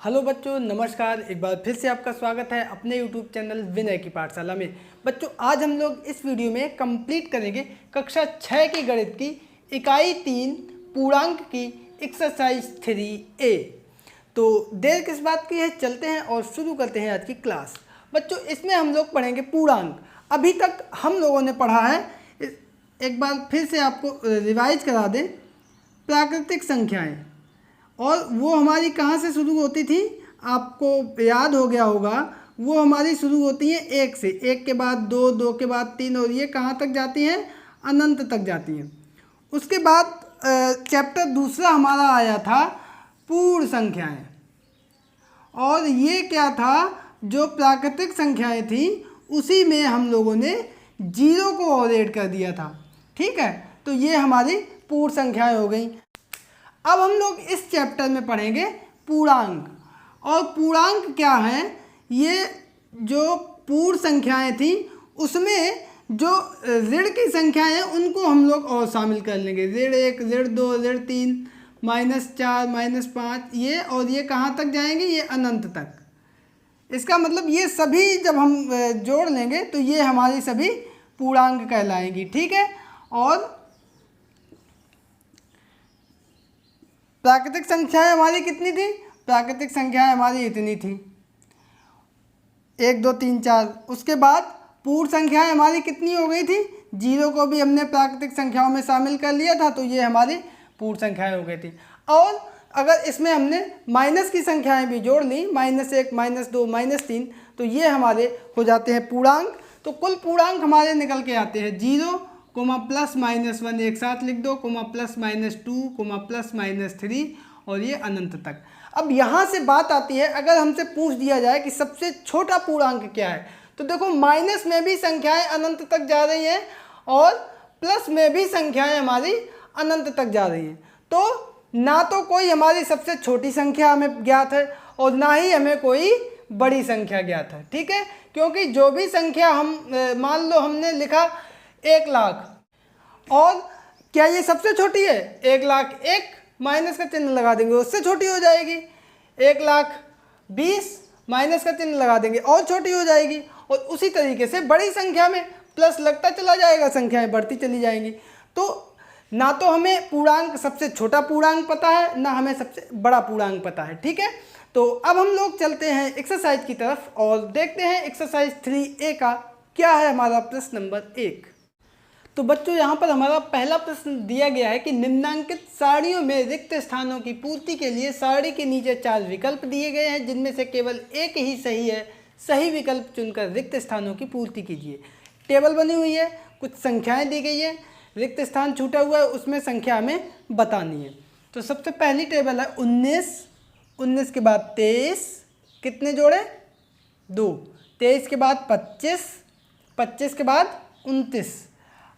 Hello बच्चों, नमस्कार। एक बार फिर से आपका स्वागत है अपने यूट्यूब चैनल विनय की पाठशाला में। बच्चों, आज हम लोग इस वीडियो में कंप्लीट करेंगे कक्षा 6 की गणित की इकाई 3 पूर्णांक की एक्सरसाइज 3A। तो देर किस बात की है, चलते हैं और शुरू करते हैं आज की क्लास। बच्चों, इसमें हम लोग पढ़ेंगे पूर्णांक। अभी तक हम लोगों ने पढ़ा है, एक बार फिर से आपको रिवाइज करा दें, प्राकृतिक संख्याएँ। और वो हमारी कहाँ से शुरू होती थी, आपको याद हो गया होगा। वो हमारी शुरू होती है 1 से, 1 के बाद 2, 2 के बाद 3, और ये कहाँ तक जाती हैं, अनंत तक जाती हैं। उसके बाद चैप्टर दूसरा हमारा आया था पूर्ण संख्याएं, और ये क्या था, जो प्राकृतिक संख्याएं थी उसी में हम लोगों ने जीरो को और ऐड कर दिया था। ठीक है, तो ये हमारी पूर्ण संख्याएं हो गई। अब हम लोग इस चैप्टर में पढ़ेंगे पूर्णांक। और पूर्णांक क्या है, ये जो पूर्ण संख्याएं थी उसमें जो ऋण की संख्याएं हैं उनको हम लोग और शामिल कर लेंगे। ऋण 1, ऋण 2, ऋण 3, -4, -5, ये और ये कहाँ तक जाएंगे, ये अनंत तक। इसका मतलब ये सभी जब हम जोड़ लेंगे तो ये हमारी सभी पूर्णांक कहलाएंगी। ठीक है, और प्राकृतिक संख्याएं हमारी कितनी थी, प्राकृतिक संख्याएं हमारी इतनी थी, 1, 2, 3, 4। उसके बाद पूर्ण संख्याएं हमारी कितनी हो गई थी, जीरो को भी हमने प्राकृतिक संख्याओं में शामिल कर लिया था, तो ये हमारी पूर्ण संख्याएं हो गई थी। और अगर इसमें हमने माइनस की संख्याएं भी जोड़ ली, -1, -2, -3, तो ये हमारे हो जाते हैं पूर्णांक। तो कुल पूर्णांक हमारे निकल के आते हैं 0, ±1 एक साथ लिख दो, ±2, ±3, और ये अनंत तक। अब यहाँ से बात आती है, अगर हमसे पूछ दिया जाए कि सबसे छोटा पूर्णांक क्या है, तो देखो माइनस में भी संख्याएं अनंत तक जा रही हैं और प्लस में भी संख्याएं हमारी अनंत तक जा रही हैं। तो ना तो कोई हमारी सबसे छोटी संख्या हमें ज्ञात है और ना ही हमें कोई बड़ी संख्या ज्ञात है। ठीक है, क्योंकि जो भी संख्या हम मान लो हमने लिखा 1 लाख, और क्या ये सबसे छोटी है, 1 लाख, एक माइनस का चिन्ह लगा देंगे उससे छोटी हो जाएगी। 1,20,000 माइनस का चिन्ह लगा देंगे और छोटी हो जाएगी। और उसी तरीके से बड़ी संख्या में प्लस लगता चला जाएगा, संख्याएं बढ़ती चली जाएंगी। तो ना तो हमें पूर्णांक सबसे छोटा पूर्णांक पता है, ना हमें सबसे बड़ा पूर्णांक पता है। ठीक है, तो अब हम लोग चलते हैं एक्सरसाइज की तरफ और देखते हैं एक्सरसाइज 3A का क्या है हमारा प्रश्न नंबर 1। तो बच्चों, यहाँ पर हमारा पहला प्रश्न दिया गया है कि निम्नांकित सारणियों में रिक्त स्थानों की पूर्ति के लिए सारणी के नीचे 4 विकल्प दिए गए हैं, जिनमें से केवल एक ही सही है। सही विकल्प चुनकर रिक्त स्थानों की पूर्ति कीजिए। टेबल बनी हुई है, कुछ संख्याएं दी गई है, रिक्त स्थान छूटा हुआ है, उसमें संख्या हमें बतानी है। तो सबसे पहली टेबल है 19, 19 के बाद 23, कितने जोड़े, 2, 23 के बाद 25, 25 के बाद 29।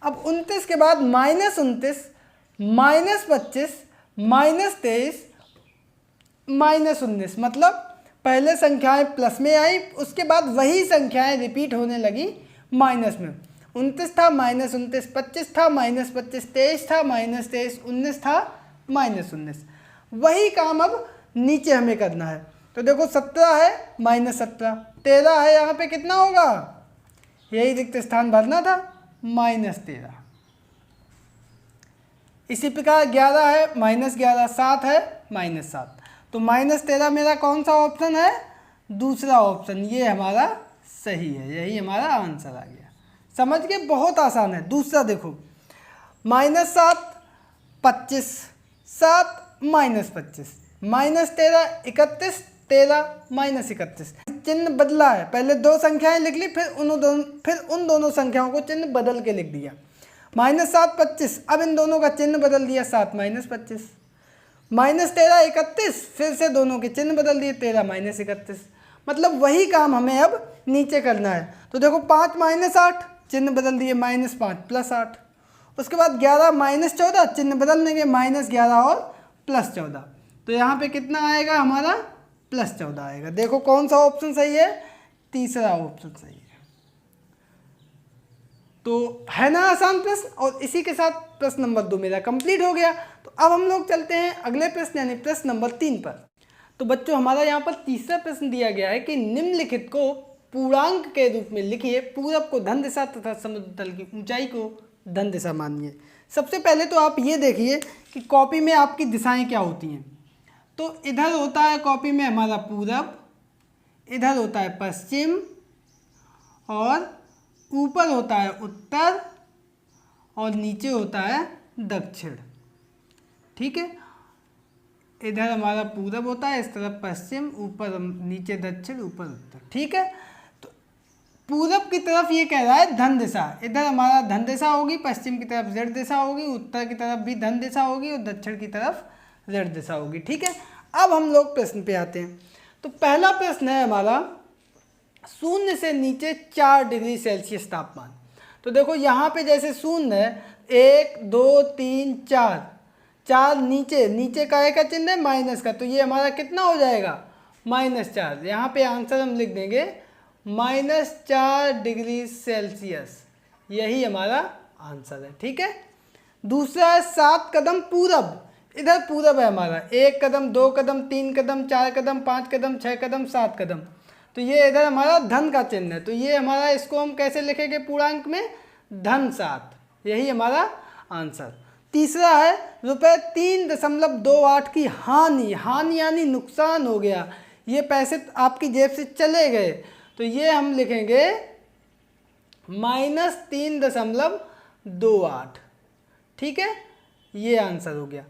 अब 29 के बाद -29, -25, -23, -19, मतलब पहले संख्याएं प्लस में आई, उसके बाद वही संख्याएं रिपीट होने लगी माइनस में। 29 था, -29, 25 था, -25, 23 था, -23, 19 था, -19। वही काम अब नीचे हमें करना है। तो देखो 17 है, -17, 13 है, यहाँ पे कितना होगा, यही रिक्त स्थान भरना था, -13। इसी प्रकार 11 है, -11, 7 है, -7। तो -13 मेरा कौन सा ऑप्शन है, दूसरा ऑप्शन, ये हमारा सही है, यही हमारा आंसर आ गया। समझ गए, बहुत आसान है। दूसरा देखो, -7, 25, 7, -25, -13, 31, 13, -31। चिन्ह बदला है, पहले 2 संख्याएं लिख ली, फिर उन दोनों संख्याओं को चिन्ह बदल के लिख दिया। -7, 25, अब इन दोनों का चिन्ह बदल दिया, 7, -25, -13, 31, फिर से दोनों के चिन्ह बदल दिए, 13, -31। मतलब वही काम हमें अब नीचे करना है। तो देखो 5, -8, चिन्ह बदल दिए, -5 +8। उसके बाद 11, -14, चिन्ह बदल देंगे, -11 और +14। तो यहाँ पे कितना आएगा हमारा, +14 आएगा। देखो कौन सा ऑप्शन सही है, तीसरा ऑप्शन सही है। तो है ना आसान प्रश्न, और इसी के साथ प्रश्न नंबर 2 मेरा कंप्लीट हो गया। तो अब हम लोग चलते हैं अगले प्रश्न यानी प्रश्न नंबर 3 पर। तो बच्चों हमारा यहाँ पर तीसरा प्रश्न दिया गया है कि निम्नलिखित को पूर्णांक के रूप में लिखिए। पूरब को धन दिशा तथा समुद्र तल की ऊंचाई को धन दिशा मानिए। सबसे पहले तो आप ये देखिए कि कॉपी में आपकी दिशाएं क्या होती हैं। तो इधर होता है कॉपी में हमारा पूरब, इधर होता है पश्चिम, और ऊपर होता है उत्तर, और नीचे होता है दक्षिण। ठीक है, इधर हमारा पूरब होता है, इस तरफ पश्चिम, ऊपर नीचे दक्षिण, ऊपर उत्तर। ठीक है, तो पूरब की तरफ ये कह रहा है धन दिशा, इधर हमारा धन दिशा होगी, पश्चिम की तरफ ऋण दिशा होगी, उत्तर की तरफ भी धन दिशा होगी, और दक्षिण की तरफ ऋण दिशा होगी। ठीक है, अब हम लोग प्रश्न पे आते हैं। तो पहला प्रश्न है हमारा, शून्य से नीचे 4 डिग्री सेल्सियस तापमान। तो देखो यहाँ पे जैसे शून्य है, 1 2 3 4, 4 नीचे का एक का चिन्ह है माइनस का, तो ये हमारा कितना हो जाएगा, -4। यहाँ पे आंसर हम लिख देंगे -4 डिग्री सेल्सियस, यही हमारा आंसर है। ठीक है, दूसरा है 7 कदम पूरब। इधर पूरब है हमारा, 1 कदम, 2 कदम, 3 कदम, 4 कदम, 5 कदम, 6 कदम, 7 कदम। तो ये इधर हमारा धन का चिन्ह है, तो ये हमारा, इसको हम कैसे लिखेंगे पूर्णांक में, धन 7, यही हमारा आंसर। तीसरा है ₹3.28 की हानि यानी नुकसान हो गया, ये पैसे आपकी जेब से चले गए, तो ये हम लिखेंगे -3.28। ठीक है, ये आंसर हो गया।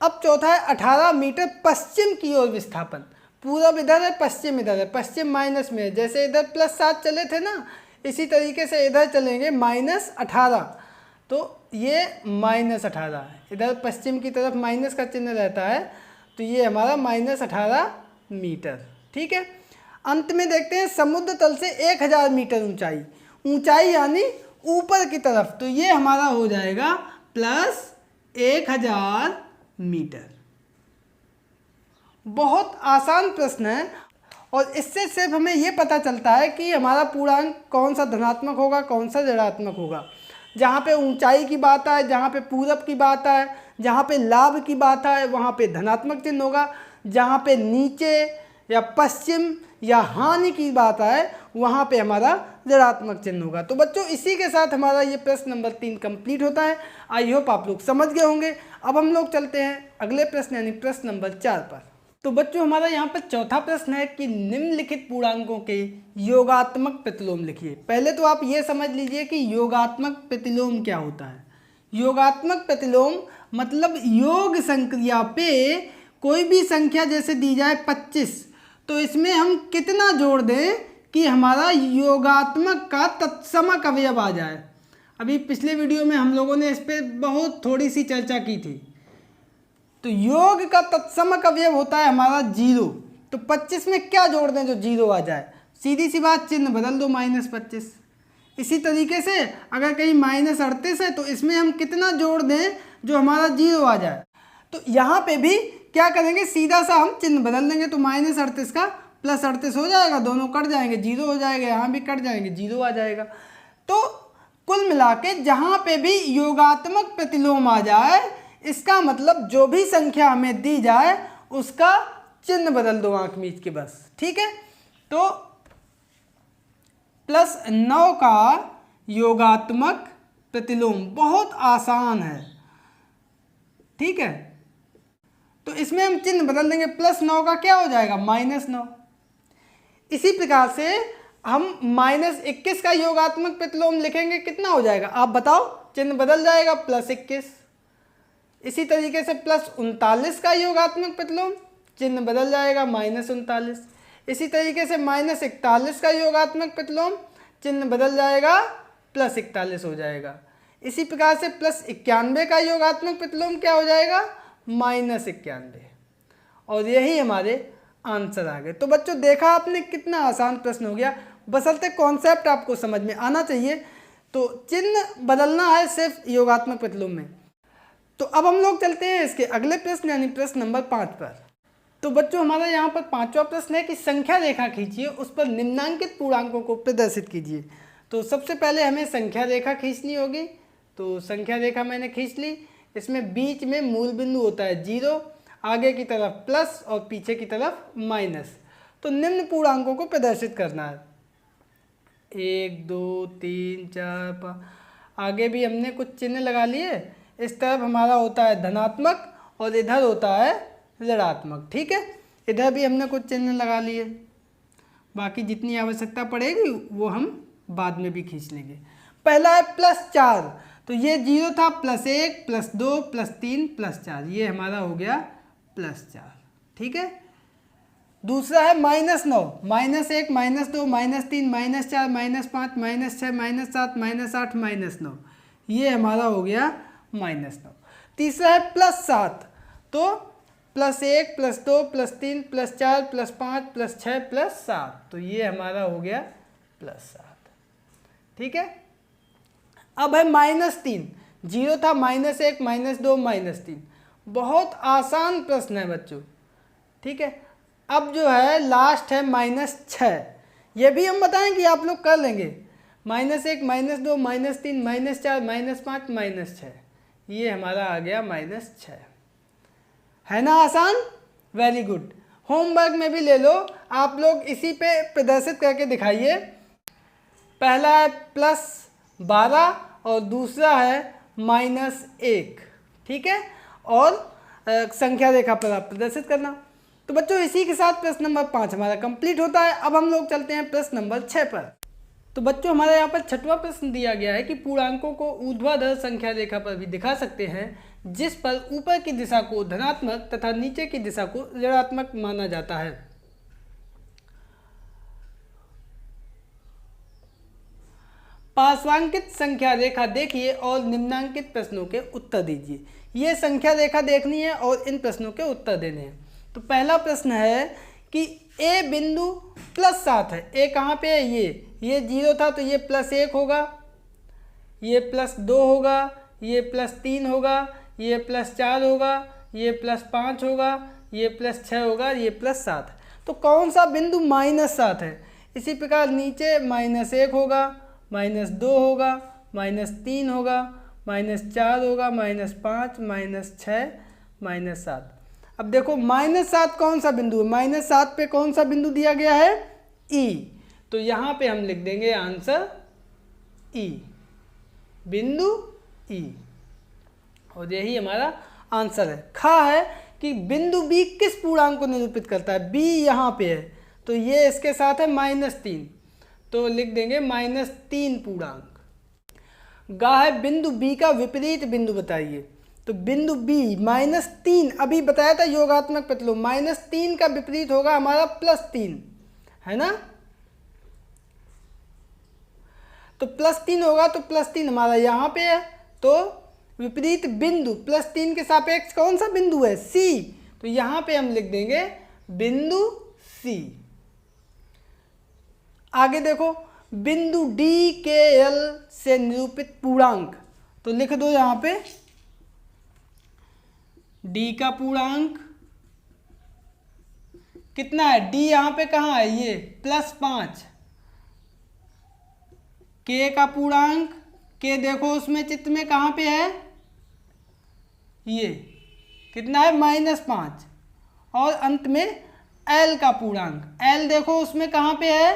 अब चौथा है 18 मीटर पश्चिम की ओर विस्थापन। पूरब इधर है, पश्चिम इधर है, पश्चिम माइनस में है, जैसे इधर +7 चले थे ना, इसी तरीके से इधर चलेंगे -18, तो ये -18 है, इधर पश्चिम की तरफ माइनस का चिन्ह रहता है, तो ये हमारा -18 मीटर। ठीक है, अंत में देखते हैं समुद्र तल से 1000 मीटर ऊंचाई यानी ऊपर की तरफ, तो ये हमारा हो जाएगा +1000 मीटर। बहुत आसान प्रश्न है, और इससे सिर्फ हमें ये पता चलता है कि हमारा पूर्णांक कौन सा धनात्मक होगा, कौन सा ऋणात्मक होगा। जहाँ पे ऊंचाई की बात आए, जहाँ पे पूरब की बात आए, जहाँ पे लाभ की बात आए, वहाँ पे धनात्मक चिन्ह होगा। जहाँ पे नीचे या पश्चिम या हानि की बात आए, वहाँ पे हमारा ऋणात्मक चिन्ह होगा। तो बच्चों इसी के साथ हमारा ये प्रश्न नंबर 3 कंप्लीट होता है। आई होप आप लोग समझ गए होंगे। अब हम लोग चलते हैं अगले प्रश्न यानी प्रश्न नंबर 4 पर। तो बच्चों हमारा यहाँ पर चौथा प्रश्न है कि निम्नलिखित पूर्णांकों के योगात्मक प्रतिलोम लिखिए। पहले तो आप ये समझ लीजिए कि योगात्मक प्रतिलोम क्या होता है। योगात्मक प्रतिलोम मतलब योग संक्रिया पे कोई भी संख्या जैसे दी जाए 25, तो इसमें हम कितना जोड़ दें कि हमारा योगात्मक का तत्समक अवयव आ जाए। अभी पिछले वीडियो में हम लोगों ने इस पर बहुत थोड़ी सी चर्चा की थी। तो योग का तत्समक अवयव होता है हमारा 0, तो 25 में क्या जोड़ दें जो 0 आ जाए, सीधी सी बात, चिन्ह बदल दो -25। इसी तरीके से अगर कहीं -38 है तो इसमें हम कितना जोड़ दें जो हमारा 0 आ जाए। तो यहाँ पे भी क्या करेंगे, सीधा सा हम चिन्ह बदल देंगे, तो -38 का +38 हो जाएगा, दोनों कट जाएंगे, 0 हो जाएगा, यहाँ भी कट जाएंगे, 0 आ जाएगा। तो कुल मिला के जहाँ पे भी योगात्मक प्रतिलोम आ जाए, इसका मतलब जो भी संख्या हमें दी जाए उसका चिन्ह बदल दो आंख मीच के बस। ठीक है, तो +9 का योगात्मक प्रतिलोम बहुत आसान है। ठीक है, तो इसमें हम चिन्ह बदल देंगे, +9 का क्या हो जाएगा, -9। इसी प्रकार से हम -21 का योगात्मक प्रतिलोम लिखेंगे, कितना हो जाएगा आप बताओ, चिन्ह बदल जाएगा, +21। इसी तरीके से +39 का योगात्मक प्रतिलोम, चिन्ह बदल जाएगा, -39। इसी तरीके से -41 का योगात्मक प्रतिलोम, चिन्ह बदल जाएगा, +41 हो जाएगा। इसी प्रकार से +91 का योगात्मक प्रतिलोम क्या हो जाएगा, -91। और यही हमारे आंसर आ गए। तो बच्चों देखा आपने कितना आसान प्रश्न हो गया, बशर्ते कॉन्सेप्ट आपको समझ में आना चाहिए। तो चिन्ह बदलना है सिर्फ योगात्मक प्रतिलोम में। तो अब हम लोग चलते हैं इसके अगले प्रश्न यानी प्रश्न नंबर 5 पर। तो बच्चों हमारा यहाँ पर 5वां प्रश्न है कि संख्या रेखा खींचिए, उस पर निम्नांकित पूर्णांकों को प्रदर्शित कीजिए। तो सबसे पहले हमें संख्या रेखा खींचनी होगी। तो संख्या रेखा मैंने खींच ली। इसमें बीच में मूल बिंदु होता है 0, आगे की तरफ प्लस और पीछे की तरफ माइनस। तो निम्न पूर्णांकों को प्रदर्शित करना है, 1 2 3 4 5। आगे भी हमने कुछ चिन्ह लगा लिए। इस तरफ हमारा होता है धनात्मक और इधर होता है ऋणात्मक। ठीक है, इधर भी हमने कुछ चिन्ह लगा लिए। बाकी जितनी आवश्यकता पड़ेगी वो हम बाद में भी खींच लेंगे। पहला है +4, तो ये 0 था, +1 +2 +3 +4, ये हमारा हो गया +4। ठीक है। दूसरा है -9, -1 -2 -3 -4 -5 -6 -7 -8 -9, ये हमारा हो गया -9। तीसरा है +7, तो +1 +2 +3 +4 +5 +6 +7, तो ये हमारा हो गया +7। ठीक है। अब है -3, 0 था, -1 -2 -3, बहुत आसान प्रश्न है बच्चों। ठीक है। अब जो है लास्ट है -6, ये भी हम बताएं कि आप लोग कर लेंगे। -1 -2 -3 -4 -5 -6, ये हमारा आ गया -6। है ना आसान? Very good. होमवर्क में भी ले लो, आप लोग इसी पे प्रदर्शित करके दिखाइए। पहला है +12 और दूसरा है -1। ठीक है, और संख्या रेखा पर आप प्रदर्शित करना। तो बच्चों इसी के साथ प्रश्न नंबर 5 हमारा कंप्लीट होता है। अब हम लोग चलते हैं प्रश्न नंबर 6 पर। तो बच्चों हमारे यहाँ पर 6वां प्रश्न दिया गया है कि पूर्णांकों को ऊर्ध्वाधर संख्या रेखा पर भी दिखा सकते हैं, जिस पर ऊपर की दिशा को धनात्मक तथा नीचे की दिशा को ऋणात्मक माना जाता है। पार्श्वांकित संख्या रेखा देखिए और निम्नांकित प्रश्नों के उत्तर दीजिए। ये संख्या रेखा देखनी है और इन प्रश्नों के उत्तर देने हैं। तो पहला प्रश्न है कि ए बिंदु +7 है। ए कहाँ पे है? ये 0 था, तो ये +1 होगा, ये +2 होगा, ये +3 होगा, ये +4 होगा, ये +5 होगा, ये +6 होगा, ये +7। तो कौन सा बिंदु -7 है? इसी प्रकार नीचे -1 होगा, -2 होगा, -3 होगा, -4 होगा, -5 -6 -7। अब देखो -7 कौन सा बिंदु है? -7 पे कौन सा बिंदु दिया गया है? E। तो यहाँ पे हम लिख देंगे आंसर E, बिंदु E, और यही हमारा आंसर है। खा है कि बिंदु B किस पूर्णांक को निरूपित करता है? B यहाँ पे है, तो ये इसके साथ है -3, तो लिख देंगे -3 पूर्णांक। गा है बिंदु B का विपरीत बिंदु बताइए। तो बिंदु B -3 अभी बताया था योगात्मक प्रतिलोम, -3 का विपरीत होगा हमारा +3, है ना? तो +3 होगा, तो +3 हमारा यहाँ पे है, तो विपरीत बिंदु +3 के सापेक्ष कौन सा बिंदु है? C। तो यहाँ पे हम लिख देंगे बिंदु C। आगे देखो बिंदु D के L से निरूपित पूर्णांक, तो लिख दो यहाँ पे D का पूर्णांक कितना है? D यहाँ पे कहाँ है? ये +5। K का पूर्णांक, K देखो उसमें चित्र में कहाँ पे है? ये कितना है? -5। और अंत में L का पूर्णांक, L देखो उसमें कहाँ पे है?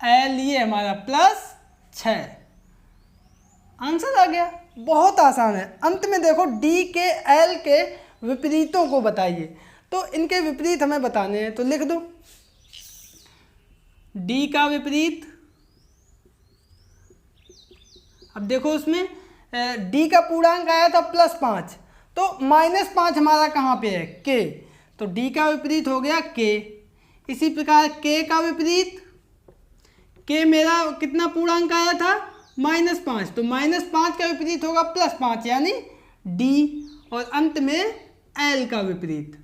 L ये हमारा +6। आंसर आ गया, बहुत आसान है। अंत में देखो D के L के विपरीतों को बताइए, तो इनके विपरीत हमें बताने हैं, तो लिख दो D का विपरीत। अब देखो उसमें D का पूर्णांक आया था +5, तो -5 हमारा कहाँ पे है? K, तो D का विपरीत हो गया K। इसी प्रकार K का विपरीत, K मेरा कितना पूर्णांक आया था? -5, तो -5 का विपरीत होगा +5 यानी D। और अंत में L का विपरीत,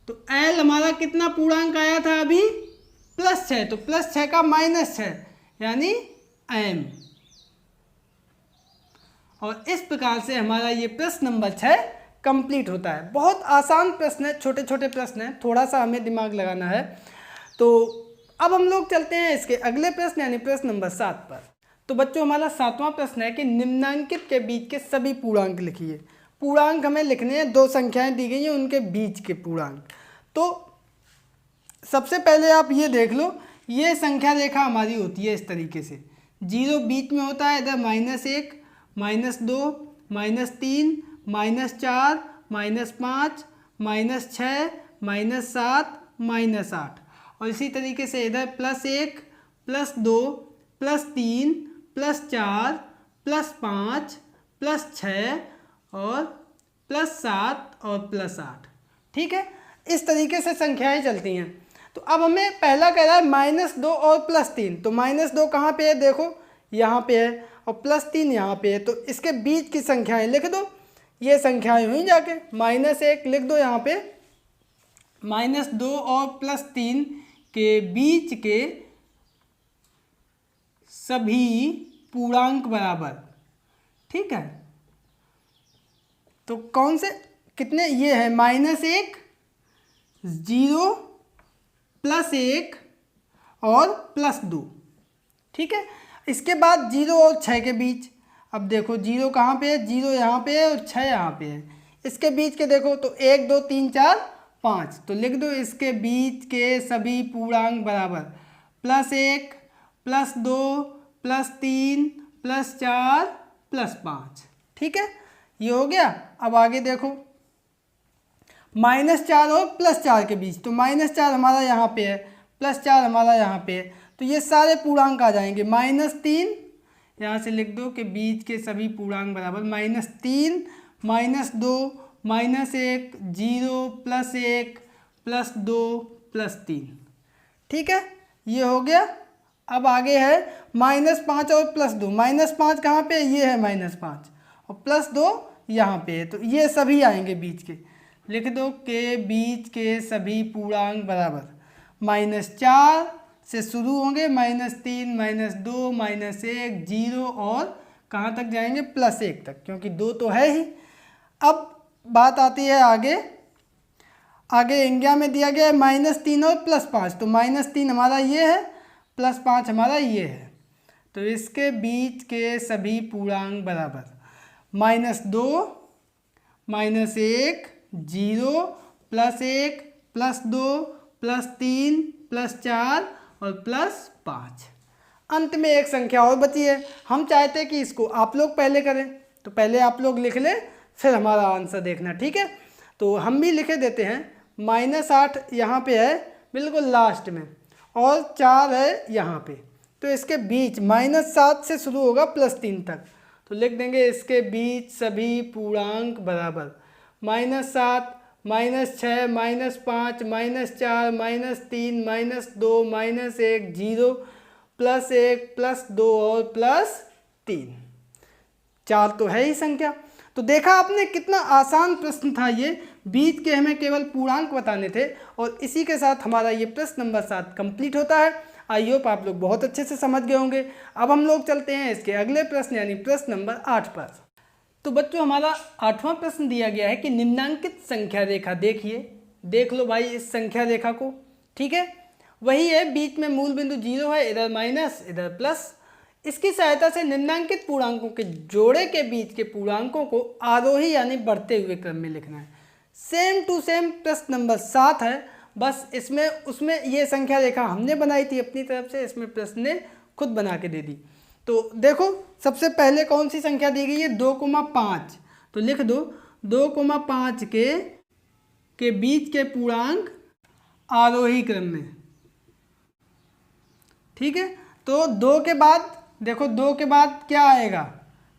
तो L हमारा कितना पूर्णांक आया था अभी? +6, तो +6 का -6 यानी M। और इस प्रकार से हमारा ये प्रश्न नंबर 6 कंप्लीट होता है। बहुत आसान प्रश्न है, छोटे छोटे प्रश्न हैं, थोड़ा सा हमें दिमाग लगाना है। तो अब हम लोग चलते हैं इसके अगले प्रश्न यानी प्रश्न नंबर 7 पर। तो बच्चों हमारा 7वां प्रश्न है कि निम्नांकित के बीच के सभी पूर्णांक लिखिए। पूर्णांक हमें लिखने हैं, दो संख्याएं दी गई हैं उनके बीच के पूर्णांक। तो सबसे पहले आप ये देख लो, ये संख्या रेखा हमारी होती है इस तरीके से, 0 बीच में होता है, इधर -1, -2, -3, -4, -5, -6, -7, -8 और इसी तरीके से इधर +1, +2, +3, +4, +5, +6 और +7 और +8। ठीक है, इस तरीके से संख्याएं चलती हैं। तो अब हमें पहला कह रहा है -2 और +3, तो -2 कहाँ पे है, देखो यहाँ पे है, और +3 यहाँ पे है, तो इसके बीच की संख्याएं लिख दो। ये संख्याएं हुई जाके, -1 लिख दो यहाँ पे, -2 और +3 के बीच के सभी पूर्णांक बराबर। ठीक है, तो कौन से कितने, ये है -1, 0, +1 और +2। ठीक है, इसके बाद 0 और 6 के बीच, अब देखो 0 कहाँ पे है, 0 यहाँ पे है और 6 यहाँ पे है, इसके बीच के देखो तो 1, 2, 3, 4, 5, तो लिख दो इसके बीच के सभी पूर्णांक बराबर, +1, +2, +3, +4, +5। ठीक है, ये हो गया। अब आगे देखो -4 और +4 के बीच, तो -4 हमारा यहाँ पे है, +4 हमारा यहाँ पे है, तो ये सारे पूर्णांक आ जाएंगे। -3 यहाँ से लिख दो कि बीच के सभी पूर्णांक बराबर, -3, -2, -1, 0, +1, +2, +3। ठीक है, ये हो गया। अब आगे है -5 और +2, -5 कहाँ पे है, ये है -5 और +2 यहाँ पे है, तो ये सभी आएंगे बीच के, लिख दो के बीच के सभी पूर्णांक बराबर। -4 से शुरू होंगे, -3, -2, -1, 0 और कहाँ तक जाएंगे, +1 तक, क्योंकि 2 तो है ही। अब बात आती है आगे, आगे इंडिया में दिया गया है -3 और +5, तो -3 हमारा ये है, +5 हमारा ये है, तो इसके बीच के सभी पूर्णांक बराबर, -2, -1, 0, +1, +2, +3, +4 और +5। अंत में एक संख्या और बची है, हम चाहते हैं कि इसको आप लोग पहले करें, तो पहले आप लोग लिख लें फिर हमारा आंसर देखना। ठीक है, तो हम भी लिखे देते हैं, -8 यहाँ पे है बिल्कुल लास्ट में और 4 है यहाँ पे, तो इसके बीच -7 से शुरू होगा +3 तक, तो लिख देंगे इसके बीच सभी पूर्णांक बराबर, -7, -6, -5, -4, -3, -2, -1, 0, +1, +2 और +3। 4 तो है ही संख्या। तो देखा आपने कितना आसान प्रश्न था ये, बीच के हमें केवल पूर्णांक बताने थे और इसी के साथ हमारा ये प्रश्न नंबर 7 कंप्लीट होता है। आई होप आप लोग बहुत अच्छे से समझ गए होंगे। अब हम लोग चलते हैं इसके अगले प्रश्न यानी प्रश्न नंबर 8 पर। तो बच्चों हमारा 8वां प्रश्न दिया गया है कि निम्नांकित संख्या रेखा देखिए, देख लो भाई इस संख्या रेखा को। ठीक है, वही है, बीच में मूल बिंदु 0 है, इधर माइनस इधर प्लस। इसकी सहायता से निम्नांकित पूर्णांकों के जोड़े के बीच के पूर्णांकों को आरोही यानी बढ़ते हुए क्रम में लिखना है। सेम टू सेम प्रश्न नंबर 7 है, बस इसमें उसमें ये संख्या रेखा हमने बनाई थी अपनी तरफ से, इसमें प्रश्न ने खुद बना के दे दी। तो देखो सबसे पहले कौन सी संख्या दी गई है, 2,5, तो लिख दो 2,5 के बीच के पूर्णांक आरोही क्रम में। ठीक है, तो 2 के बाद देखो 2 के बाद क्या आएगा,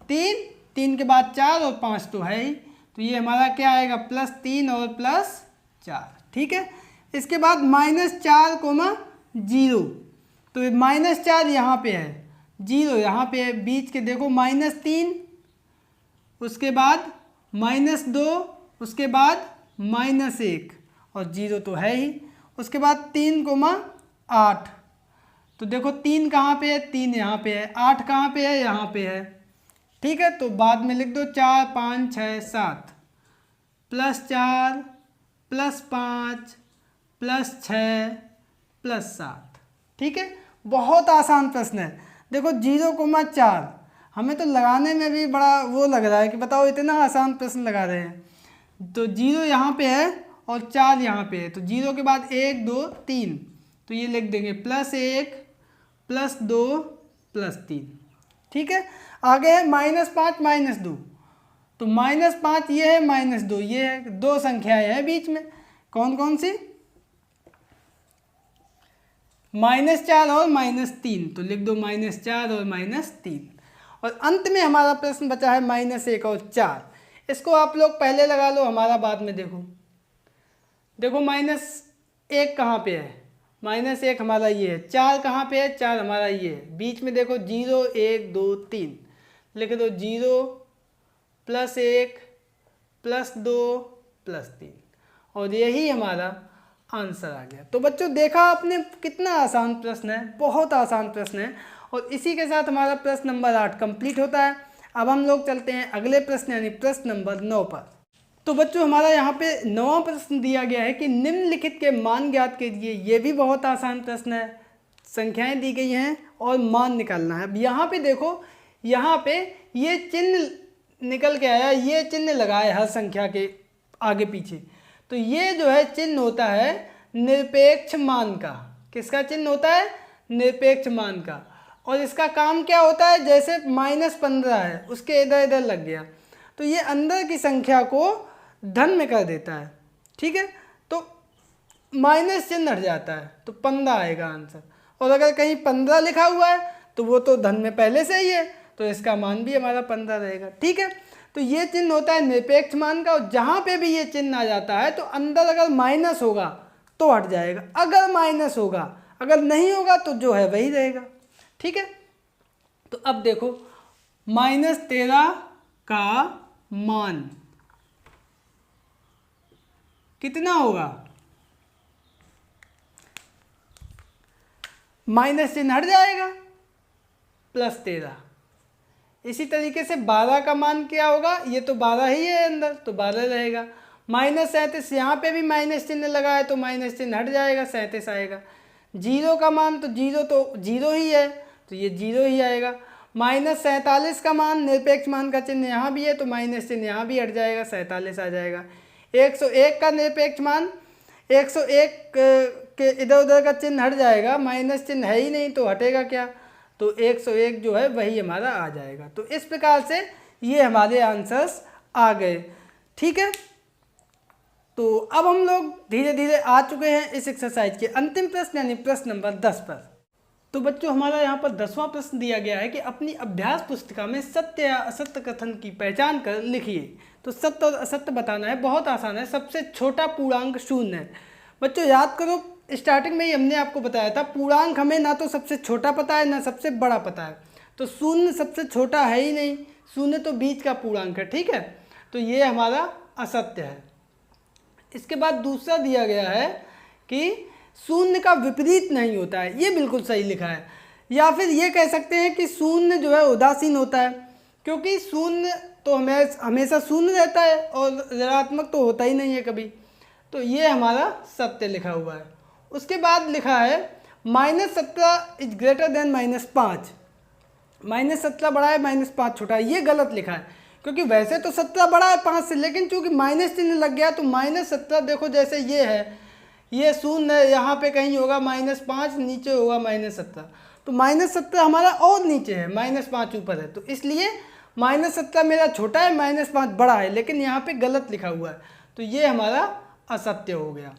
3, 3 के बाद 4 और 5 तो है ही, तो ये हमारा क्या आएगा, +3 और +4। ठीक है, इसके बाद -4,0, तो -4 यहाँ पे है, 0 यहाँ पे है, बीच के देखो -3, उसके बाद -2, उसके बाद -1 और 0 तो है ही, उसके बाद 3,8, तो देखो 3 कहाँ पे है, 3 यहाँ पे है, 8 कहाँ पे है, यहाँ पे है। ठीक है, तो बाद में लिख दो 4, 5, 6, 7, +4, +5, +6, +7। ठीक है, बहुत आसान प्रश्न है। देखो 0,4 हमें तो लगाने में भी बड़ा वो लग रहा है कि बताओ इतना आसान प्रश्न लगा रहे हैं। तो 0 यहाँ पे है और 4 यहाँ पे है, तो 0 के बाद 1 2 3, तो ये लिख देंगे +1 +2 +3। ठीक है, आगे है -5 -2, तो -5 ये है, -2 ये है, दो संख्याएं हैं बीच में, कौन कौन सी? -4 और -3, तो लिख दो -4 और -3। और अंत में हमारा प्रश्न बचा है -1 और 4। इसको आप लोग पहले लगा लो, हमारा बाद में देखो। देखो -1 कहाँ पे है? -1 हमारा ये है, 4 कहाँ पे है? 4 हमारा ये है, बीच में देखो 0 1 2 3, लिख दो 0 +1 +2 +3, और यही हमारा आंसर आ गया। तो बच्चों देखा आपने कितना आसान प्रश्न है, बहुत आसान प्रश्न है। और इसी के साथ हमारा प्रश्न नंबर 8 कंप्लीट होता है। अब हम लोग चलते हैं अगले प्रश्न यानी प्रश्न नंबर 9 पर। तो बच्चों हमारा यहाँ पे 9वां प्रश्न दिया गया है कि निम्नलिखित के मान ज्ञात कीजिए। ये भी बहुत आसान प्रश्न है, संख्याएं दी गई हैं और मान निकालना है। अब यहाँ पे देखो, यहाँ पे ये चिन्ह निकल के आया, ये चिन्ह लगा है हर संख्या के आगे पीछे, तो ये जो है चिन्ह होता है निरपेक्ष मान का। किसका चिन्ह होता है? निरपेक्ष मान का। और इसका काम क्या होता है? जैसे -15 है, उसके इधर इधर लग गया, तो ये अंदर की संख्या को धन में कर देता है। ठीक है, तो माइनस चिन्ह हट जाता है, तो 15 आएगा आंसर। और अगर कहीं 15 लिखा हुआ है तो वो तो धन में पहले से ही है, तो इसका मान भी हमारा 15 रहेगा। ठीक है, तो ये चिन्ह होता है निरपेक्ष मान का। और जहाँ पे भी ये चिन्ह आ जाता है तो अंदर अगर माइनस होगा तो हट जाएगा, अगर माइनस होगा, अगर नहीं होगा तो जो है वही रहेगा। ठीक है, तो अब देखो -13 का मान कितना होगा? माइनस चिन्ह हट जाएगा, +13। इसी तरीके से 12 का मान क्या होगा? ये तो 12 ही है अंदर, तो 12 रहेगा। -37, यहाँ पे भी माइनस चिन्ह लगा है तो माइनस चिन्ह हट जाएगा, 37 आएगा। 0 का मान तो 0 ही है, तो ये 0 ही आएगा। -47 का मान, निरपेक्ष मान का चिन्ह यहाँ भी है, तो माइनस चिन्ह यहाँ भी हट जाएगा, 47 आ जाएगा। 101 का निरपेक्ष मान, 101 के इधर उधर का चिन्ह हट जाएगा, माइनस चिन्ह है ही नहीं तो हटेगा क्या, तो 101 जो है वही हमारा आ जाएगा। तो इस प्रकार से ये हमारे आंसर्स आ गए। ठीक है, तो अब हम लोग धीरे धीरे आ चुके हैं इस एक्सरसाइज के अंतिम प्रश्न यानी प्रश्न नंबर 10 पर। तो बच्चों हमारा यहाँ पर 10वां प्रश्न दिया गया है कि अपनी अभ्यास पुस्तिका में सत्य या असत्य कथन की पहचान कर लिखिए। तो सत्य और असत्य बताना है, बहुत आसान है। सबसे छोटा पूर्णांक 0 है। बच्चों याद करो, स्टार्टिंग में ही हमने आपको बताया था पूर्णांक हमें ना तो सबसे छोटा पता है ना सबसे बड़ा पता है, तो 0 सबसे छोटा है ही नहीं, 0 तो बीच का पूर्णांक है। ठीक है, तो ये हमारा असत्य है। इसके बाद दूसरा दिया गया है कि 0 का विपरीत नहीं होता है, ये बिल्कुल सही लिखा है। या फिर ये कह सकते हैं कि 0 जो है उदासीन होता है, क्योंकि 0 तो हमेशा 0 रहता है और ऋणात्मक तो होता ही नहीं है कभी, तो ये हमारा सत्य लिखा हुआ है। उसके बाद लिखा है -17 इज ग्रेटर देन -5, -17 बड़ा है -5 छोटा है, ये गलत लिखा है, क्योंकि वैसे तो 17 बड़ा है 5 से, लेकिन चूंकि माइनस चिन्ह लग गया तो -17 देखो जैसे ये है, ये 0 है, यहाँ पे कहीं होगा -5, नीचे होगा -17, तो -17 हमारा और नीचे है, -5 ऊपर है, तो इसलिए -17 मेरा छोटा है, -5 बड़ा है, लेकिन यहाँ पे गलत लिखा हुआ है, तो ये हमारा असत्य हो गया।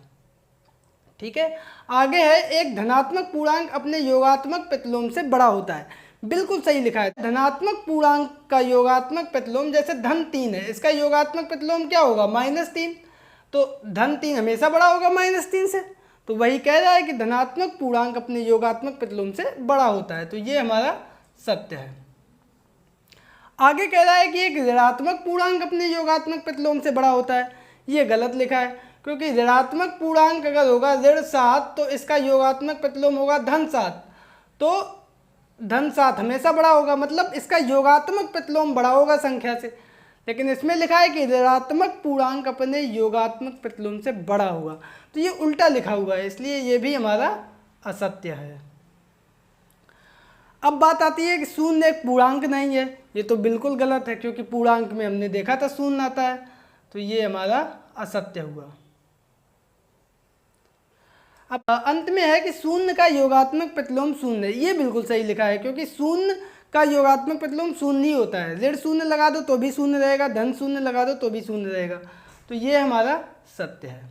ठीक है, आगे है एक धनात्मक पूर्णांक अपने योगात्मक प्रतिलोम से बड़ा होता है, बिल्कुल सही लिखा है। धनात्मक पूर्णांक का योगात्मक प्रतिलोम, जैसे धन 3 है, इसका योगात्मक प्रतिलोम क्या होगा? -3, तो धन 3 हमेशा बड़ा होगा -3 से, तो वही कह रहा है कि धनात्मक पूर्णांक अपने योगात्मक प्रतिलोम से बड़ा होता है, तो ये हमारा सत्य है। आगे कह रहा है कि एक ऋणात्मक पूर्णांक अपने योगात्मक प्रतिलोम से बड़ा होता है, ये गलत लिखा है, क्योंकि ऋणात्मक पूर्णांक अगर होगा ऋण 7 तो इसका योगात्मक प्रतिलोम होगा धन 7, तो धन 7 हमेशा बड़ा होगा, मतलब इसका योगात्मक प्रतिलोम बड़ा होगा संख्या से, लेकिन इसमें लिखा है कि ऋणात्मक पूर्णांक अपने योगात्मक प्रतिलोम से बड़ा होगा, तो ये उल्टा लिखा हुआ है, इसलिए ये भी हमारा असत्य है। अब बात आती है कि 0 एक पूर्णांक नहीं है, ये तो बिल्कुल गलत है, क्योंकि पूर्णांक में हमने देखा था शून्य आता है, तो ये हमारा असत्य हुआ। अब अंत में है कि शून्य का योगात्मक प्रतिलोम शून्य है। ये बिल्कुल सही लिखा है, क्योंकि शून्य का योगात्मक प्रतिलोम शून्य ही होता है। ऋण शून्य लगा दो तो भी शून्य रहेगा, धन शून्य लगा दो तो भी शून्य रहेगा, तो ये हमारा सत्य है।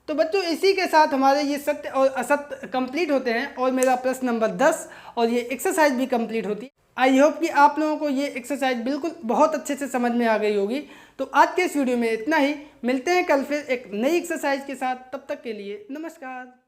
तो बच्चों इसी के साथ हमारे ये सत्य और असत्य कंप्लीट होते हैं और मेरा प्रश्न नंबर 10 और ये एक्सरसाइज भी कंप्लीट होती है। आई होप कि आप लोगों को ये एक्सरसाइज बिल्कुल बहुत अच्छे से समझ में आ गई होगी। तो आज के इस वीडियो में इतना ही, मिलते हैं कल फिर एक नई एक्सरसाइज के साथ, तब तक के लिए नमस्कार।